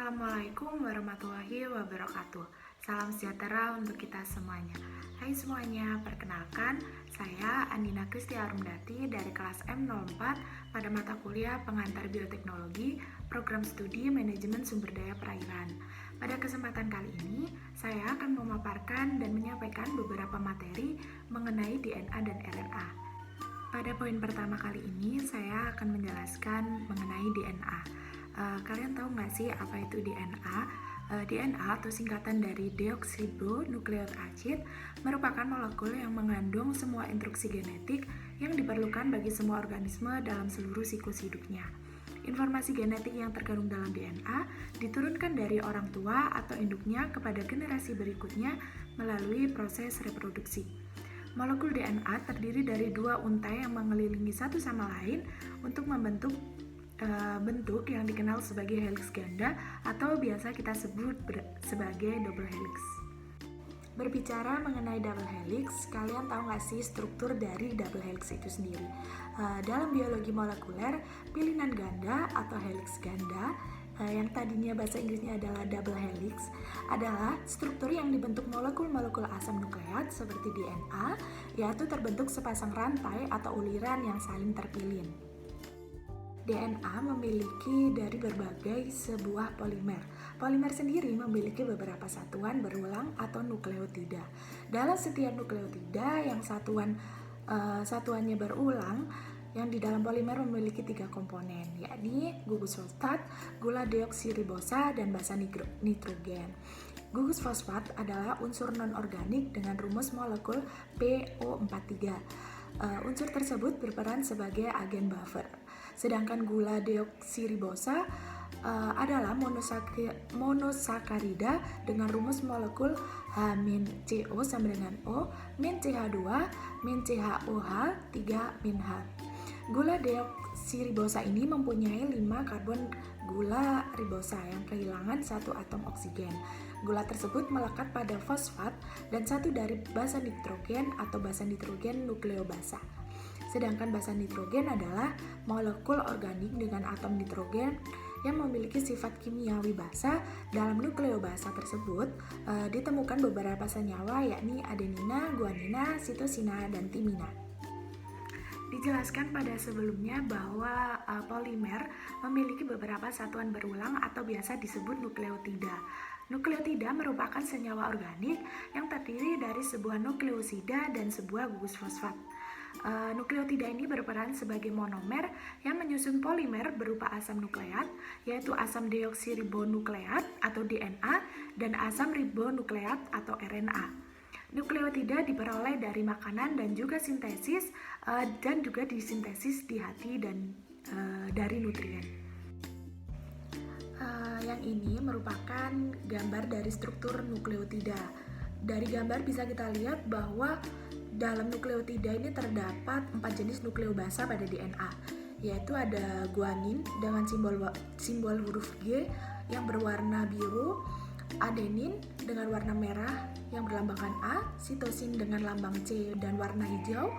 Assalamualaikum warahmatullahi wabarakatuh. Salam sejahtera untuk kita semuanya. Hai semuanya, perkenalkan saya Andina Kristi Arumdati dari kelas M04 pada mata kuliah Pengantar Bioteknologi, Program Studi Manajemen Sumber Daya Perairan. Pada kesempatan kali ini, saya akan memaparkan dan menyampaikan beberapa materi mengenai DNA dan RNA. Pada poin pertama kali ini, saya akan menjelaskan mengenai DNA. Kalian tahu nggak sih apa itu DNA? DNA atau singkatan dari deoksiribonukleik acid merupakan molekul yang mengandung semua instruksi genetik yang diperlukan bagi semua organisme dalam seluruh siklus hidupnya. Informasi genetik yang terkandung dalam DNA diturunkan dari orang tua atau induknya kepada generasi berikutnya melalui proses reproduksi. Molekul DNA terdiri dari dua untai yang mengelilingi satu sama lain untuk membentuk bentuk yang dikenal sebagai heliks ganda atau biasa kita sebut sebagai double helix. Berbicara mengenai double helix, kalian tahu nggak sih struktur dari double helix itu sendiri? Dalam biologi molekuler, pilihan ganda atau heliks ganda yang tadinya bahasa Inggrisnya adalah double helix adalah struktur yang dibentuk molekul-molekul asam nukleat seperti DNA, yaitu terbentuk sepasang rantai atau uliran yang saling terpilin. DNA memiliki dari berbagai sebuah polimer. Polimer sendiri memiliki beberapa satuan berulang atau nukleotida. Dalam setiap nukleotida yang satuannya berulang, yang di dalam polimer memiliki 3 komponen, yakni gugus fosfat, gula deoksiribosa, dan basa nitrogen. Gugus fosfat adalah unsur non-organik dengan rumus molekul PO43. Unsur tersebut berperan sebagai agen buffer. Sedangkan gula deoksiribosa adalah monosakarida dengan rumus molekul H-CO sama dengan O, -CH2, -CHOH, 3-H. Gula deoksiribosa ini mempunyai 5 karbon gula ribosa yang kehilangan 1 atom oksigen. Gula tersebut melekat pada fosfat dan 1 dari basa nitrogen atau basa nitrogen nukleobasa. Sedangkan basa nitrogen adalah molekul organik dengan atom nitrogen yang memiliki sifat kimiawi basa. Dalam nukleobasa tersebut ditemukan beberapa senyawa yakni adenina, guanina, sitosina, dan timina. Dijelaskan pada sebelumnya bahwa polimer memiliki beberapa satuan berulang atau biasa disebut nukleotida. Nukleotida merupakan senyawa organik yang terdiri dari sebuah nukleosida dan sebuah gugus fosfat. Nukleotida ini berperan sebagai monomer yang menyusun polimer berupa asam nukleat, yaitu asam deoksiribonukleat atau DNA dan asam ribonukleat atau RNA. Nukleotida diperoleh dari makanan dan juga sintesis dan juga disintesis di hati dan dari nutrien. Yang ini merupakan gambar dari struktur nukleotida. Dari gambar bisa kita lihat bahwa dalam nukleotida ini terdapat 4 jenis nukleobasa pada DNA, yaitu ada guanin dengan simbol huruf G yang berwarna biru, adenin dengan warna merah yang berlambangkan A, sitosin dengan lambang C dan warna hijau,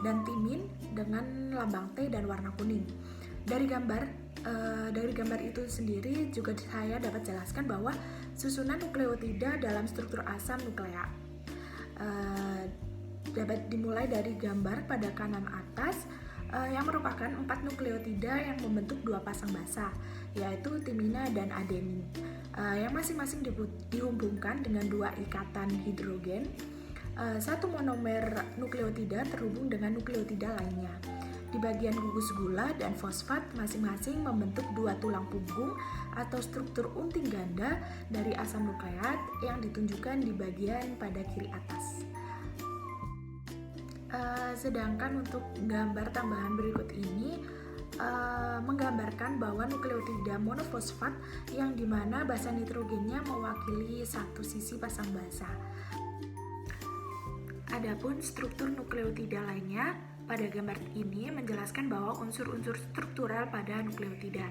dan timin dengan lambang T dan warna kuning. Dari gambar itu sendiri juga saya dapat jelaskan bahwa susunan nukleotida dalam struktur asam nukleat dapat dimulai dari gambar pada kanan atas yang merupakan 4 nukleotida yang membentuk 2 pasang basa, yaitu timina dan adenin, yang masing-masing dihubungkan dengan 2 ikatan hidrogen. Satu monomer nukleotida terhubung dengan nukleotida lainnya. Di bagian gugus gula dan fosfat masing-masing membentuk 2 tulang punggung atau struktur unting ganda dari asam nukleat yang ditunjukkan di bagian pada kiri atas. Sedangkan untuk gambar tambahan berikut ini menggambarkan bahwa nukleotida monofosfat yang dimana basa nitrogennya mewakili satu sisi pasang basa. Adapun struktur nukleotida lainnya pada gambar ini menjelaskan bahwa unsur-unsur struktural pada nukleotida.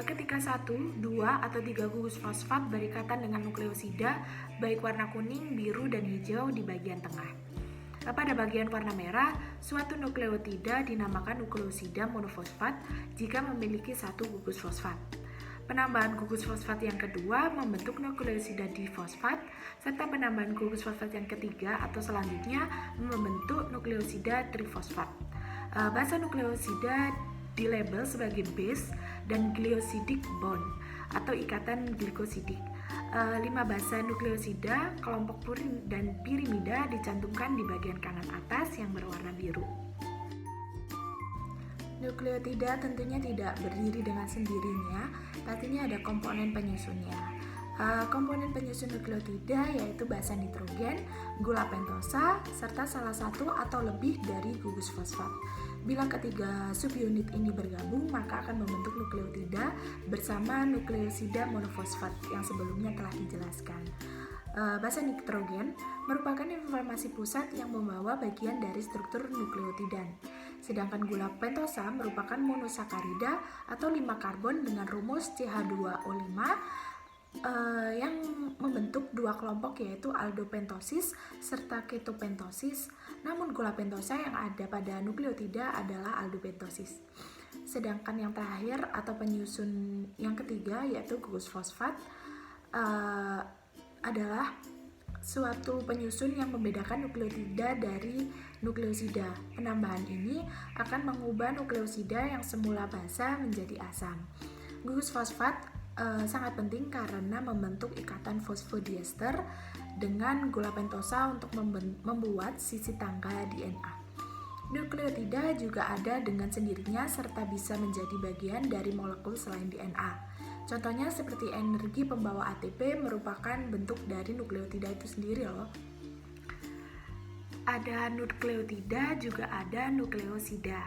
Ketika 1, 2, atau 3 gugus fosfat berikatan dengan nukleosida baik warna kuning, biru, dan hijau di bagian tengah. Pada bagian warna merah, suatu nukleotida dinamakan nukleosida monofosfat jika memiliki 1 gugus fosfat. Penambahan gugus fosfat yang kedua membentuk nukleosida difosfat, serta penambahan gugus fosfat yang ketiga atau selanjutnya membentuk nukleosida trifosfat. Basa nukleosida dilabel sebagai base dan glycosidic bond atau ikatan glikosidik. 5 basa nukleosida kelompok purin dan pirimida dicantumkan di bagian kanan atas yang berwarna biru. Nukleotida tentunya tidak berdiri dengan sendirinya, pastinya ada komponen penyusunnya. Komponen penyusun nukleotida yaitu basa nitrogen, gula pentosa, serta salah satu atau lebih dari gugus fosfat. Bila ketiga subunit ini bergabung, maka akan membentuk nukleotida bersama nukleosida monofosfat yang sebelumnya telah dijelaskan. Basa nitrogen merupakan informasi pusat yang membawa bagian dari struktur nukleotidan. Sedangkan gula pentosa merupakan monosakarida atau 5 karbon dengan rumus CH2O5 yang membentuk 2 kelompok yaitu aldopentosis serta ketopentosis. Namun gula pentosa yang ada pada nukleotida adalah aldopentosis. Sedangkan yang terakhir atau penyusun yang ketiga yaitu gugus fosfat adalah suatu penyusun yang membedakan nukleotida dari nukleosida. Penambahan ini akan mengubah nukleosida yang semula basa menjadi asam. Gugus fosfat sangat penting karena membentuk ikatan fosfodiester dengan gula pentosa untuk membuat sisi tangga DNA. Nukleotida juga ada dengan sendirinya serta bisa menjadi bagian dari molekul selain DNA. Contohnya seperti energi pembawa ATP merupakan bentuk dari nukleotida itu sendiri loh. Ada nukleotida, juga ada nukleosida.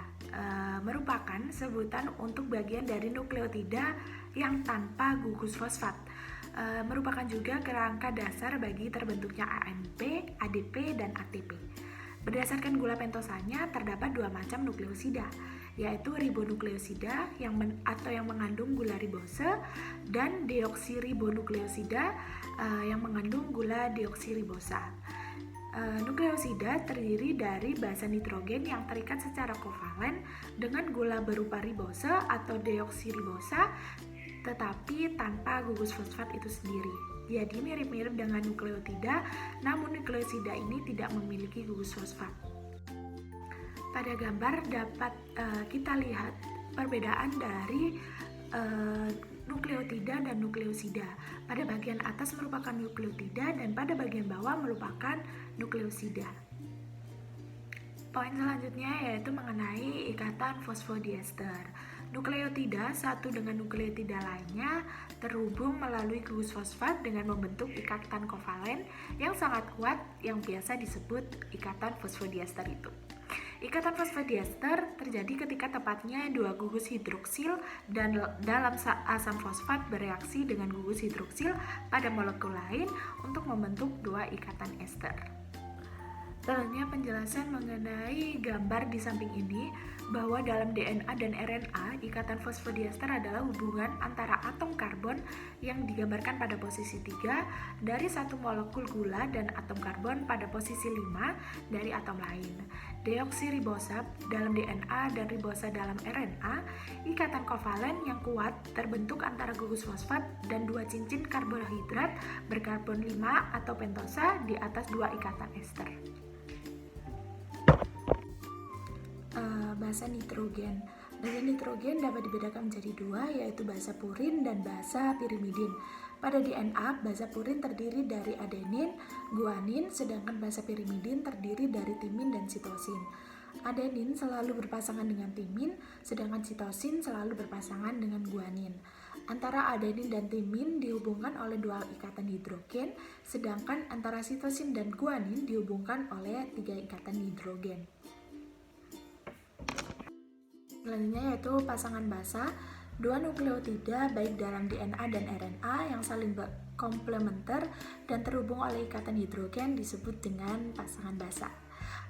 Merupakan sebutan untuk bagian dari nukleotida yang tanpa gugus fosfat. Merupakan juga kerangka dasar bagi terbentuknya AMP, ADP, dan ATP. Berdasarkan gula pentosanya terdapat 2 macam nukleosida, yaitu ribonukleosida yang mengandung gula ribose dan deoksiribonukleosida yang mengandung gula deoksiribosa. Nukleosida terdiri dari basa nitrogen yang terikat secara kovalen dengan gula berupa ribose atau deoksiribosa tetapi tanpa gugus fosfat itu sendiri. Jadi mirip-mirip dengan nukleotida, namun nukleosida ini tidak memiliki gugus fosfat. Pada gambar dapat kita lihat perbedaan dari nukleotida dan nukleosida. Pada bagian atas merupakan nukleotida dan pada bagian bawah merupakan nukleosida. Poin selanjutnya yaitu mengenai ikatan fosfodiester. Nukleotida satu dengan nukleotida lainnya terhubung melalui gugus fosfat dengan membentuk ikatan kovalen yang sangat kuat yang biasa disebut ikatan fosfodiester itu. Ikatan fosfodiester terjadi ketika tepatnya 2 gugus hidroksil dan dalam asam fosfat bereaksi dengan gugus hidroksil pada molekul lain untuk membentuk 2 ikatan ester. Selanjutnya penjelasan mengenai gambar di samping ini bahwa dalam DNA dan RNA ikatan fosfodiester adalah hubungan antara atom karbon yang digambarkan pada posisi 3 dari satu molekul gula dan atom karbon pada posisi 5 dari atom lain. Deoksiribosa dalam DNA dan ribosa dalam RNA, ikatan kovalen yang kuat terbentuk antara gugus fosfat dan 2 cincin karbohidrat berkarbon 5 atau pentosa di atas 2 ikatan ester. Basa nitrogen. Basa nitrogen dapat dibedakan menjadi 2, yaitu basa purin dan basa pirimidin. Pada DNA, basa purin terdiri dari adenin, guanin, sedangkan basa pirimidin terdiri dari timin dan sitosin. Adenin selalu berpasangan dengan timin, sedangkan sitosin selalu berpasangan dengan guanin. Antara adenin dan timin dihubungkan oleh 2 ikatan hidrogen, sedangkan antara sitosin dan guanin dihubungkan oleh 3 ikatan hidrogen. Selanjutnya yaitu pasangan basa. 2 nukleotida baik dalam DNA dan RNA yang saling komplementer dan terhubung oleh ikatan hidrogen disebut dengan pasangan basa.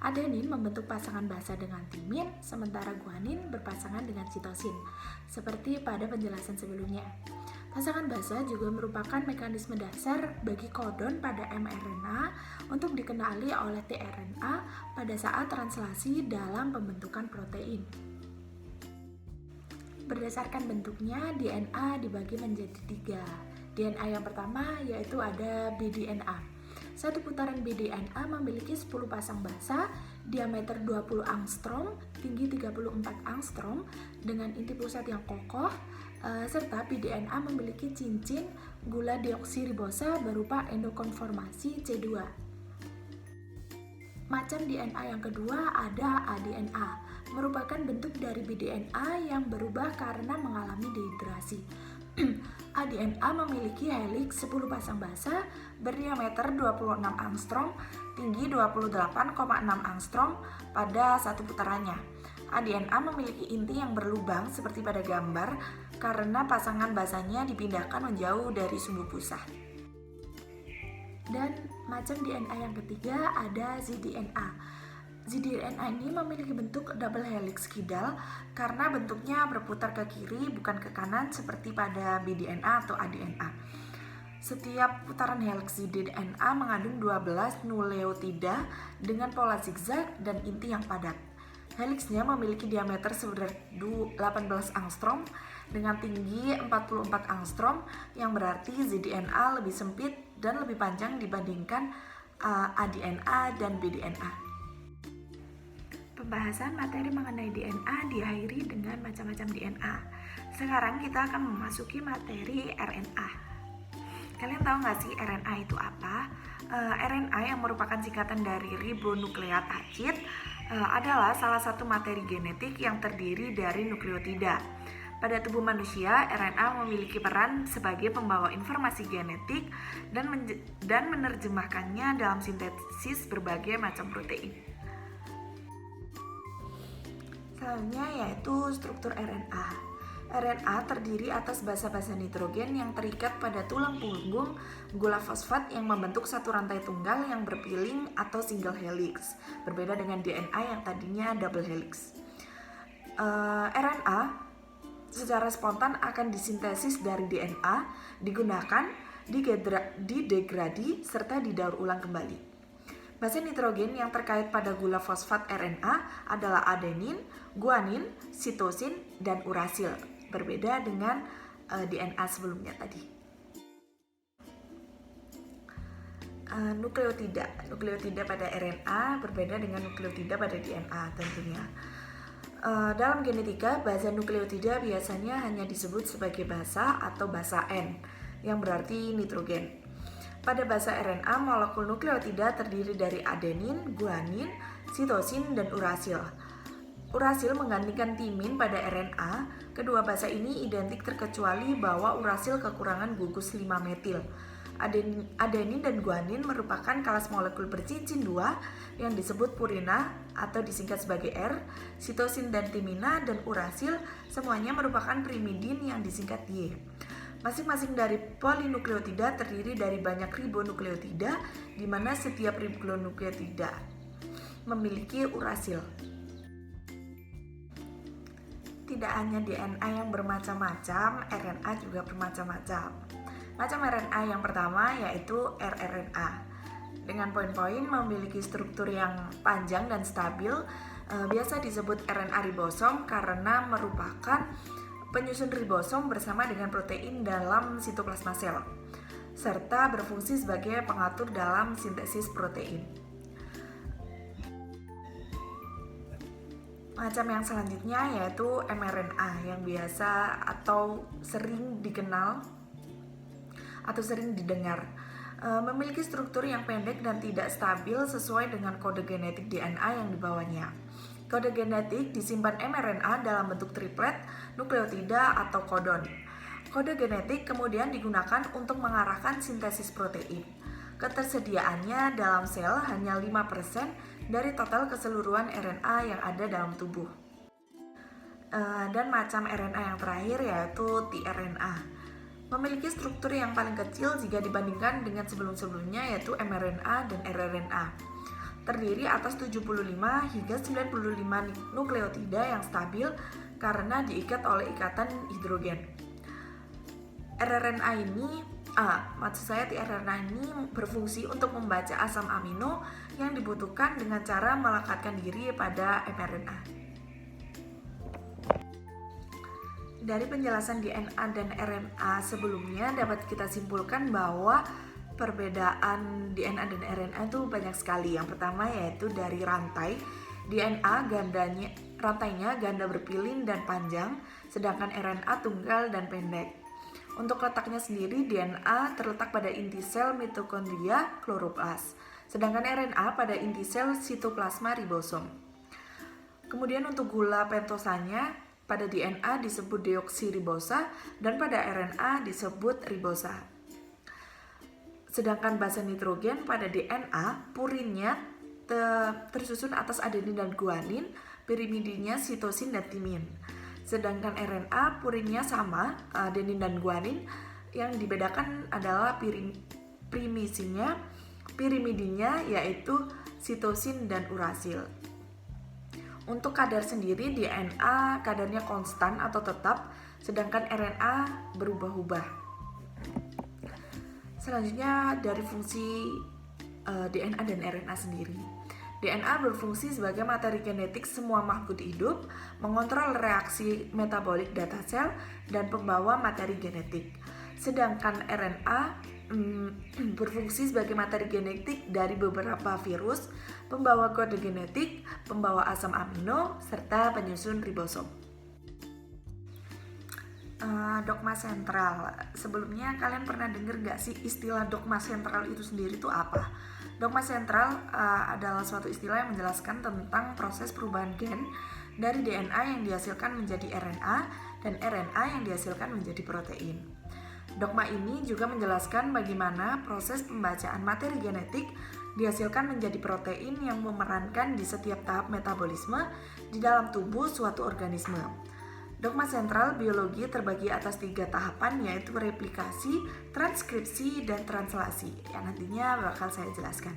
Adenin membentuk pasangan basa dengan timin, sementara guanin berpasangan dengan sitosin, seperti pada penjelasan sebelumnya. Pasangan basa juga merupakan mekanisme dasar bagi kodon pada mRNA untuk dikenali oleh tRNA pada saat translasi dalam pembentukan protein. Berdasarkan bentuknya, DNA dibagi menjadi 3. DNA yang pertama yaitu ada bDNA. Satu putaran bDNA memiliki 10 pasang basa, diameter 20 angstrom, tinggi 34 angstrom, dengan inti pusat yang kokoh, serta bDNA memiliki cincin gula deoksiribosa berupa endokonformasi C2. Macam DNA yang kedua ada aDNA, merupakan bentuk dari bDNA yang berubah karena mengalami dehidrasi. aDNA memiliki heliks 10 pasang basa berdiameter 26 angstrom, tinggi 28,6 angstrom pada satu putarannya. aDNA memiliki inti yang berlubang seperti pada gambar karena pasangan basanya dipindahkan menjauh dari sumbu pusat. Dan macam DNA yang ketiga ada zDNA. zDNA ini memiliki bentuk double helix kidal karena bentuknya berputar ke kiri bukan ke kanan seperti pada bDNA atau aDNA. Setiap putaran helix zDNA mengandung 12 nukleotida dengan pola zigzag dan inti yang padat. Helixnya memiliki diameter sebesar 18 angstrom dengan tinggi 44 angstrom, yang berarti zDNA lebih sempit dan lebih panjang dibandingkan aDNA dan bDNA. Pembahasan materi mengenai DNA diakhiri dengan macam-macam DNA. Sekarang kita akan memasuki materi RNA. Kalian tahu nggak sih RNA itu apa? RNA yang merupakan singkatan dari ribonukleat acid adalah salah satu materi genetik yang terdiri dari nukleotida. Pada tubuh manusia, RNA memiliki peran sebagai pembawa informasi genetik dan menerjemahkannya dalam sintesis berbagai macam protein. Selanjutnya yaitu struktur RNA. RNA terdiri atas basa-basa nitrogen yang terikat pada tulang punggung gula fosfat yang membentuk satu rantai tunggal yang berpiling atau single helix, berbeda dengan DNA yang tadinya double helix. RNA secara spontan akan disintesis dari DNA, digunakan, didegradi, serta didaur ulang kembali. Basa nitrogen yang terkait pada gula fosfat RNA adalah adenin, guanin, sitosin, dan urasil, berbeda dengan DNA sebelumnya tadi. Nukleotida pada RNA berbeda dengan nukleotida pada DNA tentunya. Dalam genetika, basa nukleotida biasanya hanya disebut sebagai basa atau basa N, yang berarti nitrogen. Pada basa RNA, molekul nukleotida terdiri dari adenin, guanin, sitosin, dan urasil. Urasil menggantikan timin pada RNA. Kedua basa ini identik terkecuali bahwa urasil kekurangan gugus 5-metil. Adenin dan guanin merupakan kelas molekul bercincin 2 yang disebut purina atau disingkat sebagai R. Sitosin dan timina dan urasil semuanya merupakan pirimidin yang disingkat Y. Masing-masing dari polinukleotida terdiri dari banyak ribonukleotida, di mana setiap ribonukleotida memiliki urasil. Tidak hanya DNA yang bermacam-macam, RNA juga bermacam-macam. Macam RNA yang pertama yaitu rRNA. Dengan poin-poin memiliki struktur yang panjang dan stabil, biasa disebut RNA ribosom karena merupakan penyusun ribosom bersama dengan protein dalam sitoplasma sel, serta berfungsi sebagai pengatur dalam sintesis protein. Macam yang selanjutnya yaitu mRNA yang biasa atau sering dikenal atau sering didengar. Memiliki struktur yang pendek dan tidak stabil sesuai dengan kode genetik DNA yang dibawanya. Kode genetik disimpan mRNA dalam bentuk triplet, nukleotida, atau kodon. Kode genetik kemudian digunakan untuk mengarahkan sintesis protein. Ketersediaannya dalam sel hanya 5% dari total keseluruhan RNA yang ada dalam tubuh. Dan macam RNA yang terakhir yaitu tRNA. Memiliki struktur yang paling kecil jika dibandingkan dengan sebelum-sebelumnya yaitu mRNA dan rRNA. Terdiri atas 75 hingga 95 nukleotida yang stabil karena diikat oleh ikatan hidrogen. tRNA ini berfungsi untuk membaca asam amino yang dibutuhkan dengan cara melekatkan diri pada mRNA. Dari penjelasan DNA dan RNA sebelumnya dapat kita simpulkan bahwa perbedaan DNA dan RNA itu banyak sekali. Yang pertama yaitu dari rantai. DNA rantainya ganda berpilin dan panjang, sedangkan RNA tunggal dan pendek. Untuk letaknya sendiri, DNA terletak pada inti sel mitokondria kloroplas, sedangkan RNA pada inti sel sitoplasma ribosom. Kemudian untuk gula pentosanya, pada DNA disebut deoksiribosa dan pada RNA disebut ribosa. Sedangkan basa nitrogen pada DNA, purinnya tersusun atas adenin dan guanin, pirimidinnya sitosin dan timin. Sedangkan RNA, purinnya sama, adenin dan guanin, yang dibedakan adalah primisinya, pirimidinnya yaitu sitosin dan urasil. Untuk kadar sendiri, DNA kadarnya konstan atau tetap, sedangkan RNA berubah-ubah. Selanjutnya dari fungsi DNA dan RNA sendiri. DNA berfungsi sebagai materi genetik semua makhluk hidup, mengontrol reaksi metabolik data sel, dan pembawa materi genetik. Sedangkan RNA berfungsi sebagai materi genetik dari beberapa virus, pembawa kode genetik, pembawa asam amino, serta penyusun ribosom. Dogma sentral. Sebelumnya kalian pernah dengar gak sih istilah dogma sentral itu sendiri itu apa? Dogma sentral adalah suatu istilah yang menjelaskan tentang proses perubahan gen dari DNA yang dihasilkan menjadi RNA dan RNA yang dihasilkan menjadi protein. Dogma ini juga menjelaskan bagaimana proses pembacaan materi genetik dihasilkan menjadi protein yang memerankan di setiap tahap metabolisme di dalam tubuh suatu organisme. Dogma sentral biologi terbagi atas 3 tahapan, yaitu replikasi, transkripsi, dan translasi, yang nantinya bakal saya jelaskan.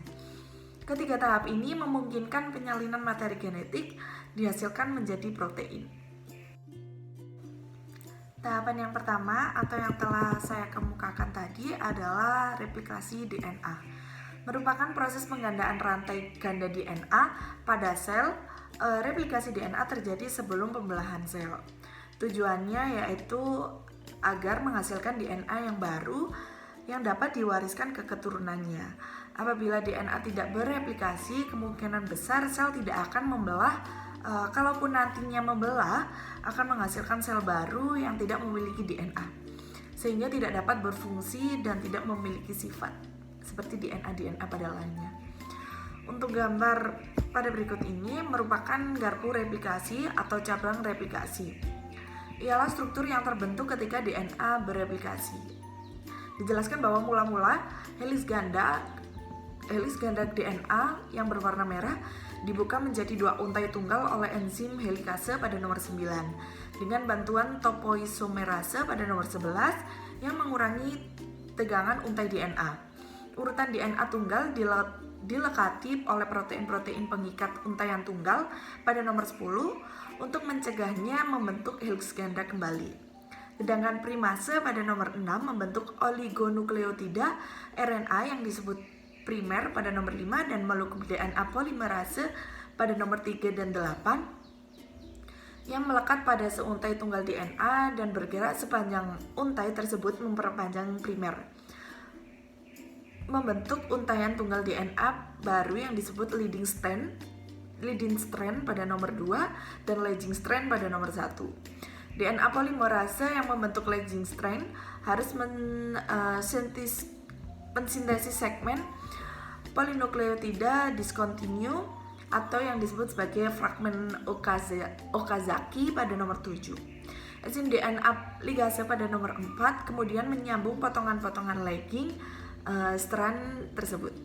Ketiga tahap ini memungkinkan penyalinan materi genetik dihasilkan menjadi protein. Tahapan yang pertama atau yang telah saya kemukakan tadi adalah replikasi DNA. Merupakan proses penggandaan rantai ganda DNA pada sel. Replikasi DNA terjadi sebelum pembelahan sel. Tujuannya yaitu agar menghasilkan DNA yang baru yang dapat diwariskan ke keturunannya. Apabila DNA tidak bereplikasi, kemungkinan besar sel tidak akan membelah. Kalaupun nantinya membelah, akan menghasilkan sel baru yang tidak memiliki DNA, sehingga tidak dapat berfungsi dan tidak memiliki sifat seperti DNA pada lainnya. Untuk gambar pada berikut ini merupakan garpu replikasi atau cabang replikasi. Ialah struktur yang terbentuk ketika DNA bereplikasi. Dijelaskan bahwa mula-mula heliks ganda DNA yang berwarna merah dibuka menjadi 2 untai tunggal oleh enzim helikase pada nomor 9 dengan bantuan topoisomerase pada nomor 11 yang mengurangi tegangan untai DNA. Urutan DNA tunggal dilekati oleh protein-protein pengikat untaian tunggal pada nomor 10 untuk mencegahnya membentuk heliks ganda kembali. Sedangkan primase pada nomor 6 membentuk oligonukleotida RNA yang disebut primer pada nomor 5 dan molekul DNA polimerase pada nomor 3 dan 8 yang melekat pada seuntai tunggal DNA dan bergerak sepanjang untai tersebut memperpanjang primer, membentuk untaian tunggal DNA baru yang disebut leading strand pada nomor 2 dan lagging strand pada nomor 1. DNA polimerase yang membentuk lagging strand harus mensintesis segmen polinukleotida discontinue atau yang disebut sebagai fragmen Okazaki pada nomor 7. Enzim DNA ligase pada nomor 4 kemudian menyambung potongan-potongan lagging strand tersebut.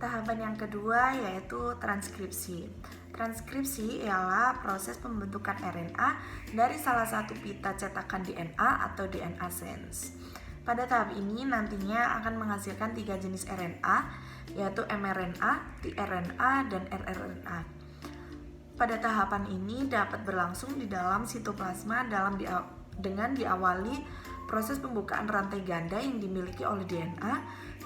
Tahapan yang kedua yaitu transkripsi. Transkripsi ialah proses pembentukan RNA dari salah satu pita cetakan DNA atau DNA sense. Pada tahap ini nantinya akan menghasilkan 3 jenis RNA, yaitu mRNA, tRNA, dan rRNA. Pada tahapan ini dapat berlangsung di dalam sitoplasma dengan diawali proses pembukaan rantai ganda yang dimiliki oleh DNA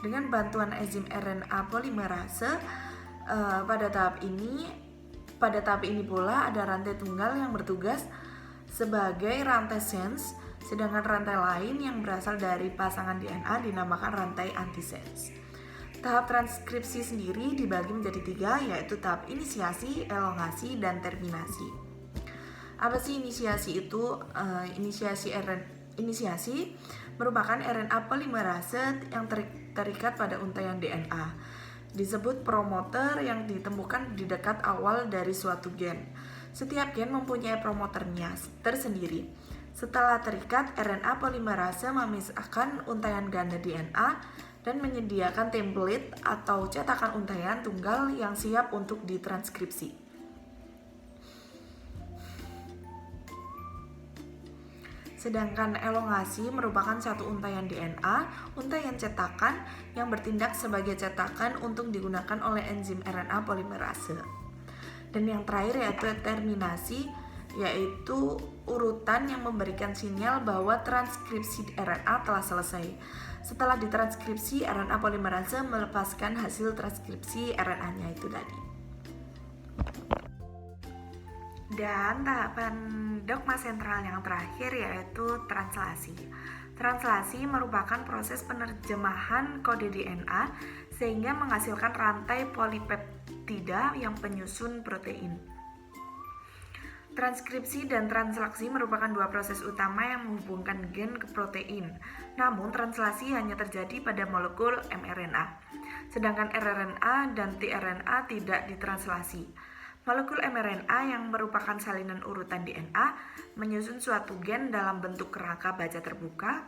dengan bantuan enzim RNA polimerase. Pada tahap ini Pada tahap ini pula ada rantai tunggal yang bertugas sebagai rantai sense, sedangkan rantai lain yang berasal dari pasangan DNA dinamakan rantai antisense. Tahap transkripsi sendiri dibagi menjadi 3, yaitu tahap inisiasi, elongasi, dan terminasi. Apa sih inisiasi itu? Inisiasi merupakan RNA polimerase yang terikat pada untaian DNA. Disebut promoter yang ditemukan di dekat awal dari suatu gen. Setiap gen mempunyai promoternya tersendiri. Setelah terikat, RNA polimerase memisahkan untaian ganda DNA dan menyediakan template atau cetakan untaian tunggal yang siap untuk ditranskripsi. Sedangkan elongasi merupakan satu untaian DNA, untaian cetakan yang bertindak sebagai cetakan untuk digunakan oleh enzim RNA polimerase. Dan yang terakhir yaitu terminasi, yaitu urutan yang memberikan sinyal bahwa transkripsi RNA telah selesai. Setelah ditranskripsi, RNA polimerase melepaskan hasil transkripsi RNA-nya itu tadi. Dan tahapan dogma sentral yang terakhir yaitu translasi. Translasi merupakan proses penerjemahan kode DNA sehingga menghasilkan rantai polipeptida yang penyusun protein. Transkripsi dan translasi merupakan dua proses utama yang menghubungkan gen ke protein. Namun translasi hanya terjadi pada molekul mRNA, sedangkan rRNA dan tRNA tidak ditranslasi. Molekul mRNA yang merupakan salinan urutan DNA menyusun suatu gen dalam bentuk kerangka baja terbuka.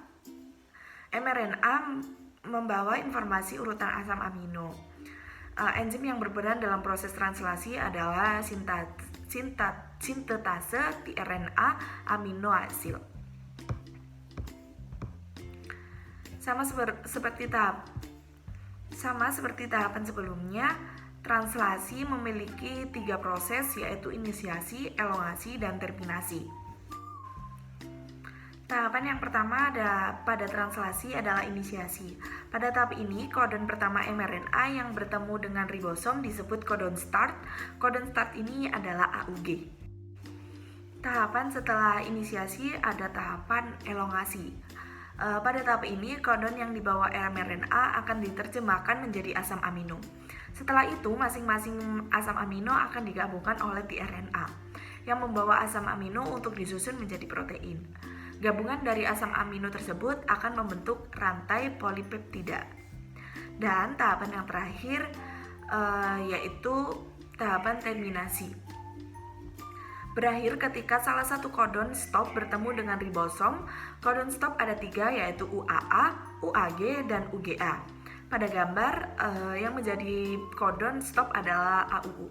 mRNA membawa informasi urutan asam amino. Enzim yang berperan dalam proses translasi adalah sintetase tRNA amino asid. Sama seperti tahapan sebelumnya, translasi memiliki 3 proses, yaitu inisiasi, elongasi, dan terminasi. Tahapan yang pertama pada translasi adalah inisiasi. Pada tahap ini, kodon pertama mRNA yang bertemu dengan ribosom disebut kodon start. Kodon start ini adalah AUG. Tahapan setelah inisiasi ada tahapan elongasi. Pada tahap ini, kodon yang dibawa mRNA akan diterjemahkan menjadi asam amino. Setelah itu, masing-masing asam amino akan digabungkan oleh tRNA yang membawa asam amino untuk disusun menjadi protein. Gabungan dari asam amino tersebut akan membentuk rantai polipeptida. Dan tahapan yang terakhir yaitu tahapan terminasi. Berakhir ketika salah satu kodon stop bertemu dengan ribosom. Kodon stop ada 3, yaitu UAA, UAG, dan UGA. Pada gambar yang menjadi kodon stop adalah AUU.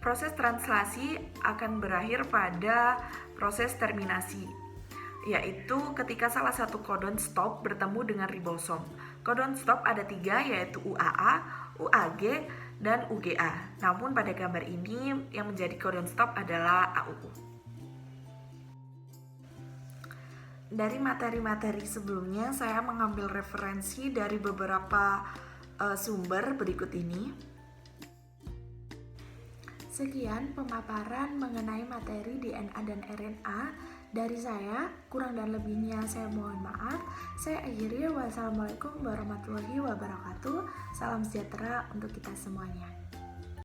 Proses translasi akan berakhir pada proses terminasi, yaitu ketika salah satu kodon stop bertemu dengan ribosom. Kodon stop ada 3, yaitu UAA, UAG, dan UGA. Namun pada gambar ini yang menjadi kodon stop adalah AUU. Dari materi-materi sebelumnya, saya mengambil referensi dari beberapa sumber berikut ini. Sekian pemaparan mengenai materi DNA dan RNA dari saya. Kurang dan lebihnya saya mohon maaf. Saya akhiri. Wassalamualaikum warahmatullahi wabarakatuh. Salam sejahtera untuk kita semuanya.